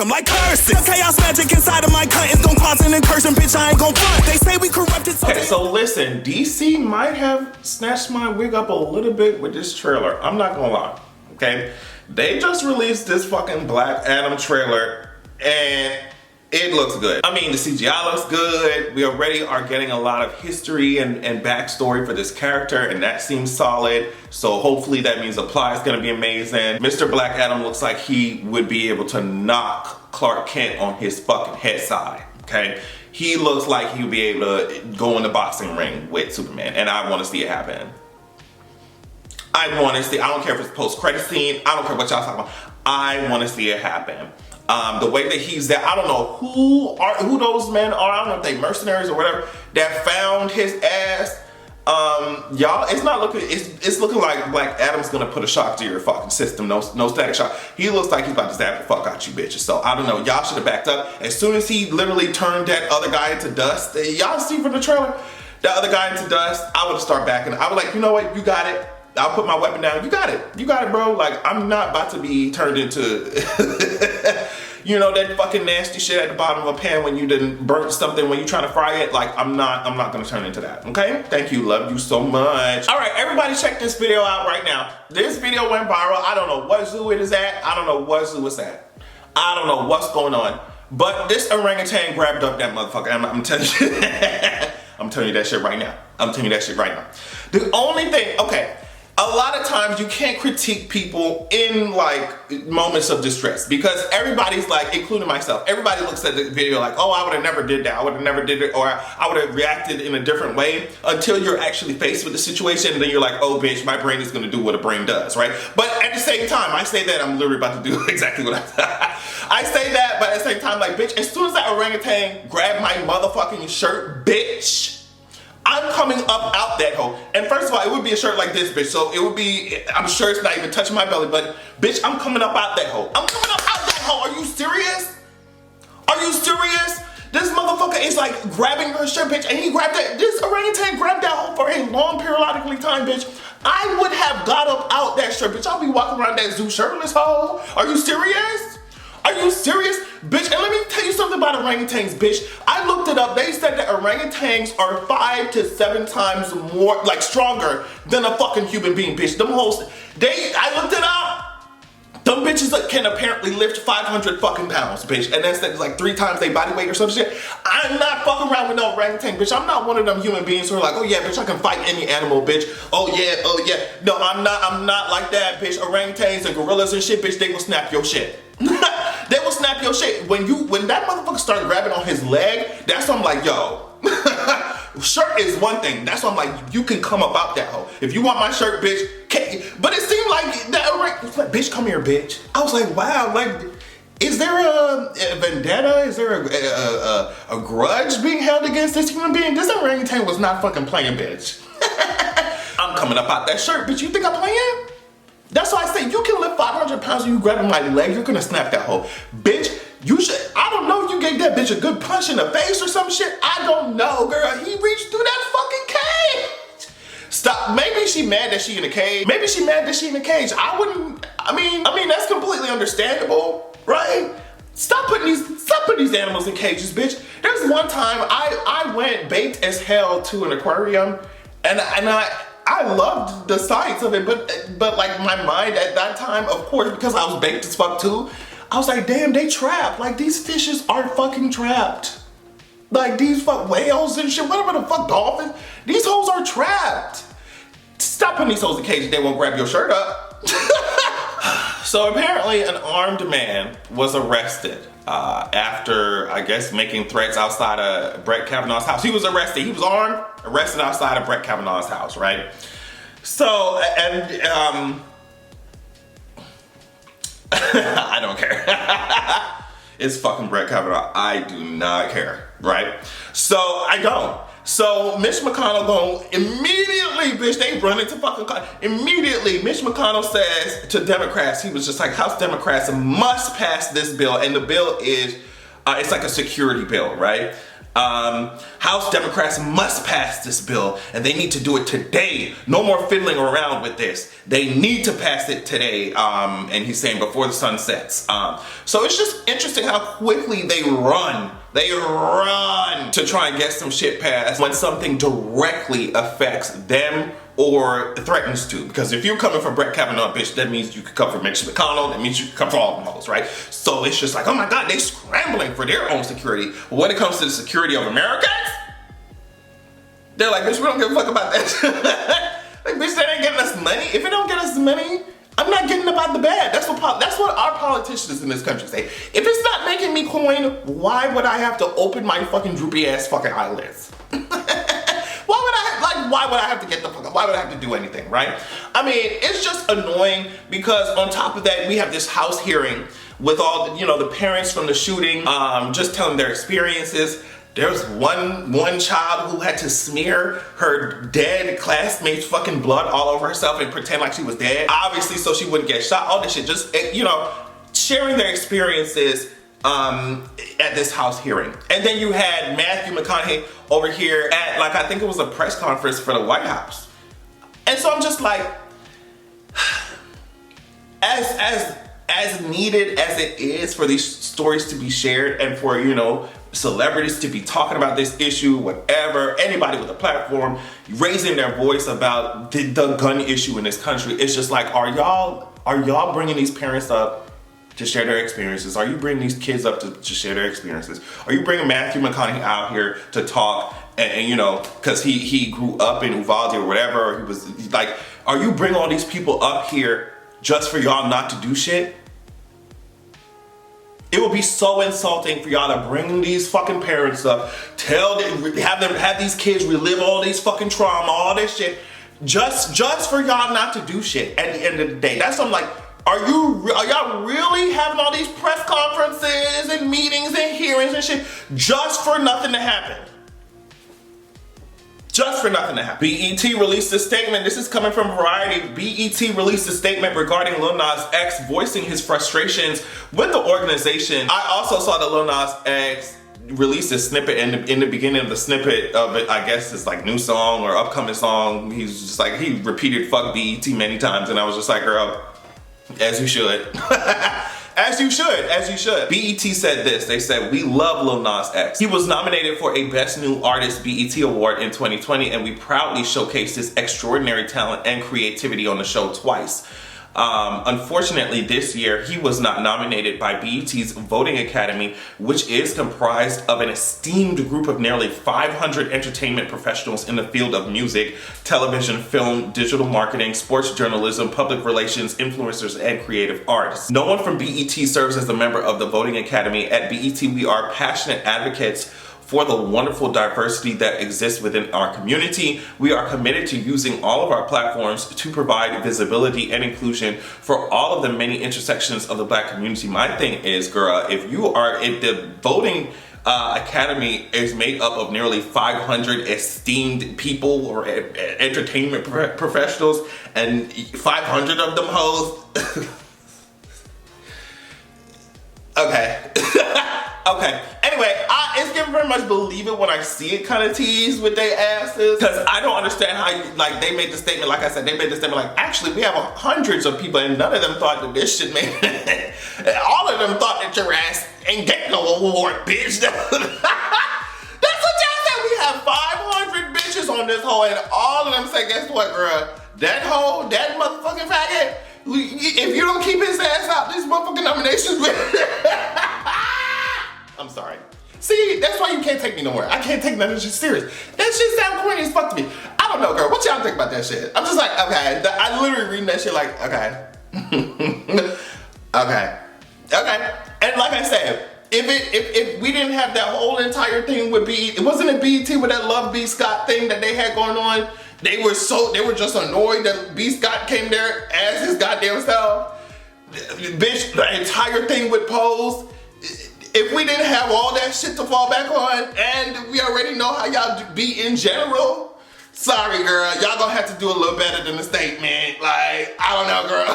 them like curses. The chaos magic inside of my cut is gon' cause an incursion, bitch, I ain't gon' front. They say we corrupted, so okay, so listen, DC might have snatched my wig up a little bit with this trailer. I'm not gonna lie, okay? They just released this fucking Black Adam trailer and it looks good. I mean, the CGI looks good. We already are getting a lot of history and backstory for this character, and that seems solid. So hopefully that means the plot is gonna be amazing. Mr. Black Adam looks like he would be able to knock Clark Kent on his fucking head side, okay? He looks like he would be able to go in the boxing ring with Superman, and I wanna see it happen. I wanna see, I don't care if it's post-credit scene, I don't care what y'all talking about. I wanna see it happen. The way that he's there, I don't know who those men are. I don't know if they mercenaries or whatever that found his ass. Y'all, it's not looking. It's looking like Black Adam's gonna put a shock to your fucking system. No static shock. He looks like he's about to stab the fuck out you bitches. So I don't know. Y'all should have backed up. As soon as he literally turned that other guy into dust, y'all see from the trailer, that other guy into dust. I would have started backing. I was like, you know what? You got it. I'll put my weapon down. You got it, bro. Like, I'm not about to be turned into, you know, that fucking nasty shit at the bottom of a pan when you didn't burn something when you're trying to fry it. Like, I'm not gonna turn into that, okay? Thank you, love you so much. All right, everybody check this video out right now. This video went viral. I don't know what zoo it is at. I don't know what zoo it's at. I don't know what's going on. But this orangutan grabbed up that motherfucker. I'm telling you, I'm telling you that shit right now. I'm telling you that shit right now. The only thing, okay, a lot of times you can't critique people in like moments of distress because everybody's like, including myself, everybody looks at the video like, oh, I would have never did that. I would have never did it, or I would have reacted in a different way until you're actually faced with the situation. And then you're like, oh, bitch, my brain is going to do what a brain does, right? But at the same time, I say that I'm literally about to do exactly what I say that, but at the same time, like, bitch, as soon as that orangutan grabbed my motherfucking shirt, bitch, I'm coming up out that hole. And first of all, it would be a shirt like this, bitch. So it would be, I'm sure it's not even touching my belly, but bitch, I'm coming up out that hole. I'm coming up out that hole. Are you serious? Are you serious? This motherfucker is like grabbing her shirt, bitch, and he grabbed that, this orangutan grabbed that hole for a long periodically time, bitch. I would have got up out that shirt, bitch. I'll be walking around that zoo shirtless hole. Are you serious? Are you serious? Bitch, and let me tell you something about orangutans, bitch. I looked it up. They said that orangutans are 5 to 7 times more, like, stronger than a fucking human being, bitch. Them hoes, I looked it up. Them bitches can apparently lift 500 fucking pounds, bitch. And that's like 3 times their body weight or some shit. I'm not fucking around with no orangutan, bitch. I'm not one of them human beings who are like, oh yeah, bitch, I can fight any animal, bitch. Oh yeah. No, I'm not like that, bitch. Orangutans and gorillas and shit, bitch, they will snap your shit. They will snap your shit. When that motherfucker started grabbing on his leg, that's when I'm like, yo, shirt is one thing. That's when I'm like, you can come up out that hole. If you want my shirt, bitch, but it seemed like that, like, bitch, come here, bitch. I was like, wow, like, is there a vendetta? Is there a grudge being held against this human being? This orangutan was not fucking playing, bitch. I'm coming up out that shirt, bitch. You think I'm playing? That's why I say you can lift 500 pounds and you grabbing my leg, you're gonna snap that hole. Bitch, you should, I don't know if you gave that bitch a good punch in the face or some shit. I don't know, girl. He reached through that fucking cage. Stop. Maybe she mad that she in a cage. Maybe she mad that she in a cage. I mean, that's completely understandable, right? Stop putting these animals in cages, bitch. There's one time I went baked as hell to an aquarium and I loved the sights of it, but like my mind at that time, of course, because I was baked as fuck too, I was like, damn, they trapped. Like, these fishes are fucking trapped. Like, these fuck whales and shit, whatever the fuck, dolphins, these hoes are trapped. Stop putting these hoes in cages, they won't grab your shirt up. So apparently an armed man was arrested after, I guess, making threats outside of Brett Kavanaugh's house. He was arrested, he was armed, arrested outside of Brett Kavanaugh's house, right? So, and I don't care. It's fucking Brett Kavanaugh. I do not care, right? So I don't. So Mitch McConnell going immediately, bitch, they run into fucking, immediately Mitch McConnell says to Democrats, he was just like, House Democrats must pass this bill, and the bill is, it's like a security bill, right? House Democrats must pass this bill, and they need to do it today. No more fiddling around with this. They need to pass it today, and he's saying before the sun sets. So it's just interesting how quickly they run. They run to try and get some shit passed when something directly affects them or threatens to. Because if you're coming for Brett Kavanaugh, bitch, that means you could come for Mitch McConnell, that means you could come for all of them hoes, right? So it's just like, oh my God, they scrambling for their own security. But when it comes to the security of Americans, they're like, bitch, we don't give a fuck about that. Like, bitch, that ain't getting us money. If it don't get us money, I'm not getting about the bad. That's what our politicians in this country say. If it's not making me coin, why would I have to open my fucking droopy ass fucking eyelids? Why would I have to get the fuck up? Why would I have to do anything, right? I mean, it's just annoying because on top of that, we have this House hearing with all the, the parents from the shooting, just telling their experiences. There's one child who had to smear her dead classmate's fucking blood all over herself and pretend like she was dead, obviously, so she wouldn't get shot. All this shit, just, sharing their experiences at this House hearing. And then you had Matthew McConaughey over here at, like, I think it was a press conference for the White House. And so I'm just like, as needed as it is for these stories to be shared and for, celebrities to be talking about this issue, whatever, anybody with a platform raising their voice about the gun issue in this country, it's just like, are y'all bringing these parents up to share their experiences? Are you bringing these kids up to share their experiences? Are you bringing Matthew McConaughey out here to talk and because he grew up in Uvalde or whatever, or he was like, are you bringing all these people up here just for y'all not to do shit? It would be so insulting for y'all to bring these fucking parents up, have these kids relive all these fucking trauma, all this shit, just for y'all not to do shit at the end of the day. That's what I'm like, are y'all really having all these press conferences and meetings and hearings and shit just for nothing to happen? Just for nothing to happen. BET released a statement. This is coming from Variety. BET released a statement regarding Lil Nas X voicing his frustrations with the organization. I also saw that Lil Nas X released a snippet in the beginning of the snippet of it. I guess it's like new song or upcoming song. He's just like, he repeated fuck BET many times, and I was just like, girl, as you should. As you should. BET said this. They said, we love Lil Nas X. He was nominated for a Best New Artist BET Award in 2020, and we proudly showcased his extraordinary talent and creativity on the show twice. Unfortunately, this year, he was not nominated by BET's Voting Academy, which is comprised of an esteemed group of nearly 500 entertainment professionals in the field of music, television, film, digital marketing, sports journalism, public relations, influencers, and creative artists. No one from BET serves as a member of the Voting Academy. At BET, we are passionate advocates for the wonderful diversity that exists within our community. We are committed to using all of our platforms to provide visibility and inclusion for all of the many intersections of the Black community. My thing is, girl, if the Voting Academy is made up of nearly 500 esteemed people or entertainment professionals, and 500 of them hoes, okay. Okay, anyway, it's giving very much believe it when I see it kind of teased with their asses, because I don't understand how they made the statement, like I said, they made the statement like, actually, we have hundreds of people and none of them thought that this shit made all of them thought that your ass ain't getting no award, bitch. That's what y'all said. We have 500 bitches on this hoe and all of them say, guess what, girl? That hoe, that motherfucking faggot, if you don't keep his ass out, this motherfucking nominations I'm sorry. See, that's why you can't take me no more. I can't take none of this shit serious. That shit sound corny as fuck to me. I don't know, girl. What y'all think about that shit? I'm just like, okay. I literally reading that shit like, okay. Okay. And like I said, if we didn't have that whole entire thing with BET, it wasn't a BET with that Love B. Scott thing that they had going on. They were just annoyed that B. Scott came there as his goddamn self. Bitch, the entire thing with Pose. If we didn't have all that shit to fall back on, and we already know how y'all be in general, sorry, girl, y'all gonna have to do a little better than the statement. Like, I don't know, girl.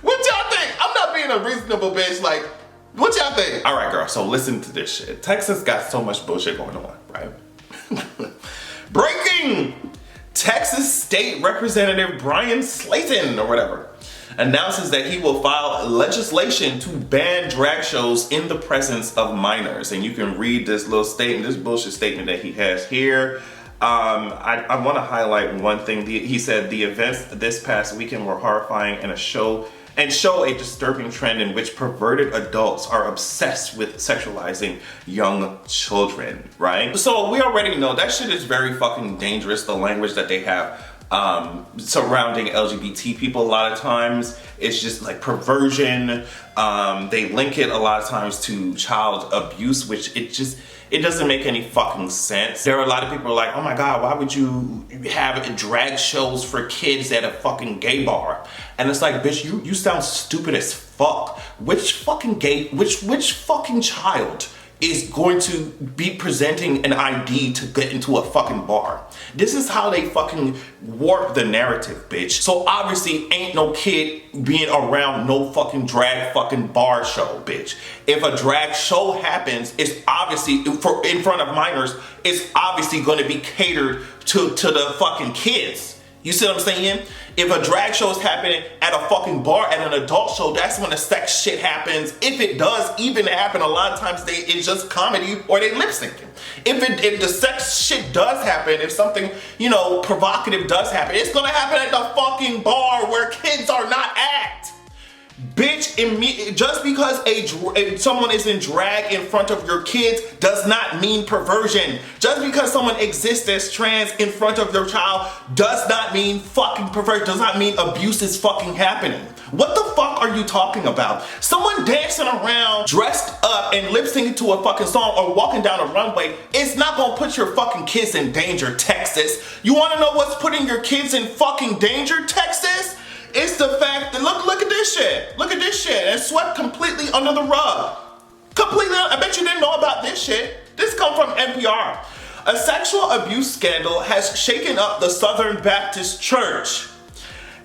What y'all think? I'm not being a reasonable bitch. Like, What y'all think? All right, girl, so listen to this shit. Texas got so much bullshit going on, right? Breaking! Texas State Representative Brian Slayton, or whatever, announces that he will file legislation to ban drag shows in the presence of minors. And you can read this little statement, this bullshit statement that he has here. I want to highlight one thing. He said the events this past weekend were horrifying and show a disturbing trend in which perverted adults are obsessed with sexualizing young children, right? So we already know that shit is very fucking dangerous, the language that they have surrounding LGBT people a lot of times. It's just like perversion. They link it a lot of times to child abuse, which it doesn't make any fucking sense. There are a lot of people who are like, oh my God, why would you have drag shows for kids at a fucking gay bar? And it's like, bitch, you sound stupid as fuck. Which fucking child is going to be presenting an ID to get into a fucking bar? This is how they fucking warp the narrative, bitch. So obviously ain't no kid being around no fucking drag fucking bar show, bitch. If a drag show happens, it's obviously, in front of minors, it's obviously gonna be catered to the fucking kids. You see what I'm saying? If a drag show is happening at a fucking bar, at an adult show, that's when the sex shit happens. If it does even happen, a lot of times it's just comedy or they lip syncing. If the sex shit does happen, if something, provocative does happen, it's gonna happen at the fucking bar where kids are not at. Bitch, just because someone is in drag in front of your kids does not mean perversion. Just because someone exists as trans in front of your child does not mean fucking perversion, does not mean abuse is fucking happening. What the fuck are you talking about? Someone dancing around dressed up and lip syncing to a fucking song or walking down a runway is not gonna put your fucking kids in danger, Texas. You wanna know what's putting your kids in fucking danger, Texas? It's the fact that, look at this shit. Look at this shit. It's swept completely under the rug. Completely, I bet you didn't know about this shit. This come from NPR. A sexual abuse scandal has shaken up the Southern Baptist Church.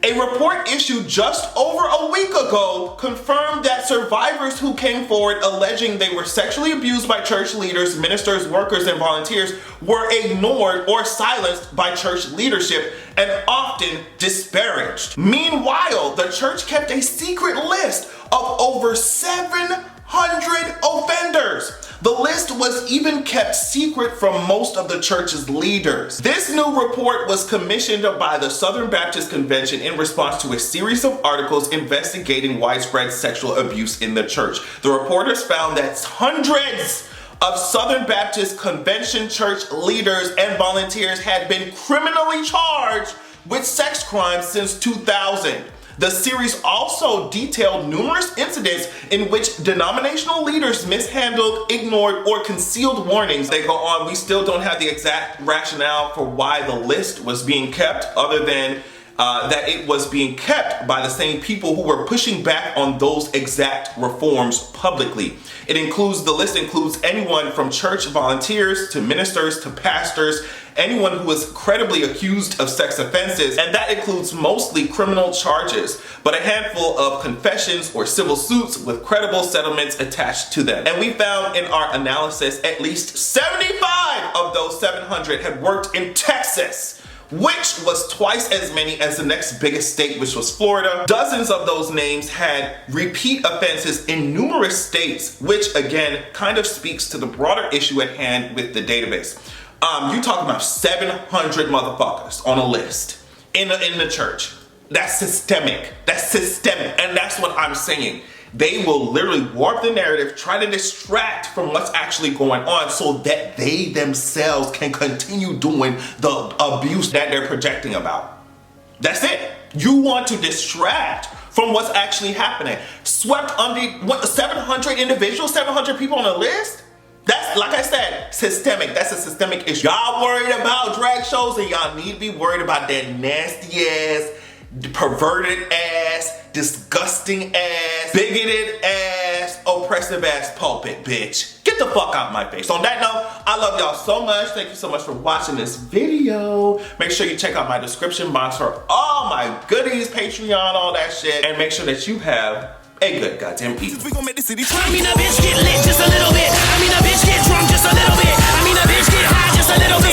A report issued just over a week ago confirmed that survivors who came forward alleging they were sexually abused by church leaders, ministers, workers, and volunteers were ignored or silenced by church leadership and often disparaged. Meanwhile, the church kept a secret list of over 700 offenders. The list was even kept secret from most of the church's leaders. This new report was commissioned by the Southern Baptist Convention in response to a series of articles investigating widespread sexual abuse in the church. The reporters found that hundreds of Southern Baptist Convention church leaders and volunteers had been criminally charged with sex crimes since 2000. The series also detailed numerous incidents in which denominational leaders mishandled, ignored, or concealed warnings. They go on, we still don't have the exact rationale for why the list was being kept, other than that it was being kept by the same people who were pushing back on those exact reforms publicly. The list includes anyone from church volunteers to ministers to pastors, anyone who is credibly accused of sex offenses, and that includes mostly criminal charges, but a handful of confessions or civil suits with credible settlements attached to them. And we found in our analysis at least 75 of those 700 had worked in Texas, which was twice as many as the next biggest state, which was Florida. Dozens of those names had repeat offenses in numerous states, which again kind of speaks to the broader issue at hand with the database. You talking about 700 motherfuckers on a list in the church. That's systemic. That's systemic. And that's what I'm saying. They will literally warp the narrative, try to distract from what's actually going on so that they themselves can continue doing the abuse that they're projecting about. That's it. You want to distract from what's actually happening. Swept under 700 individuals, 700 people on a list? That's, like I said, systemic. That's a systemic issue. Y'all worried about drag shows and y'all need to be worried about that nasty ass, perverted ass, disgusting ass, bigoted ass, oppressive ass pulpit, bitch. Get the fuck out my face. On that note, I love y'all so much. Thank you so much for watching this video. Make sure you check out my description box for all my goodies, Patreon, all that shit. And make sure that you have a good goddamn evening. We gon' make the city try. I mean, a bitch get lit just a little bit. I mean, a bitch get drunk just a little bit. I mean, a bitch get high just a little bit.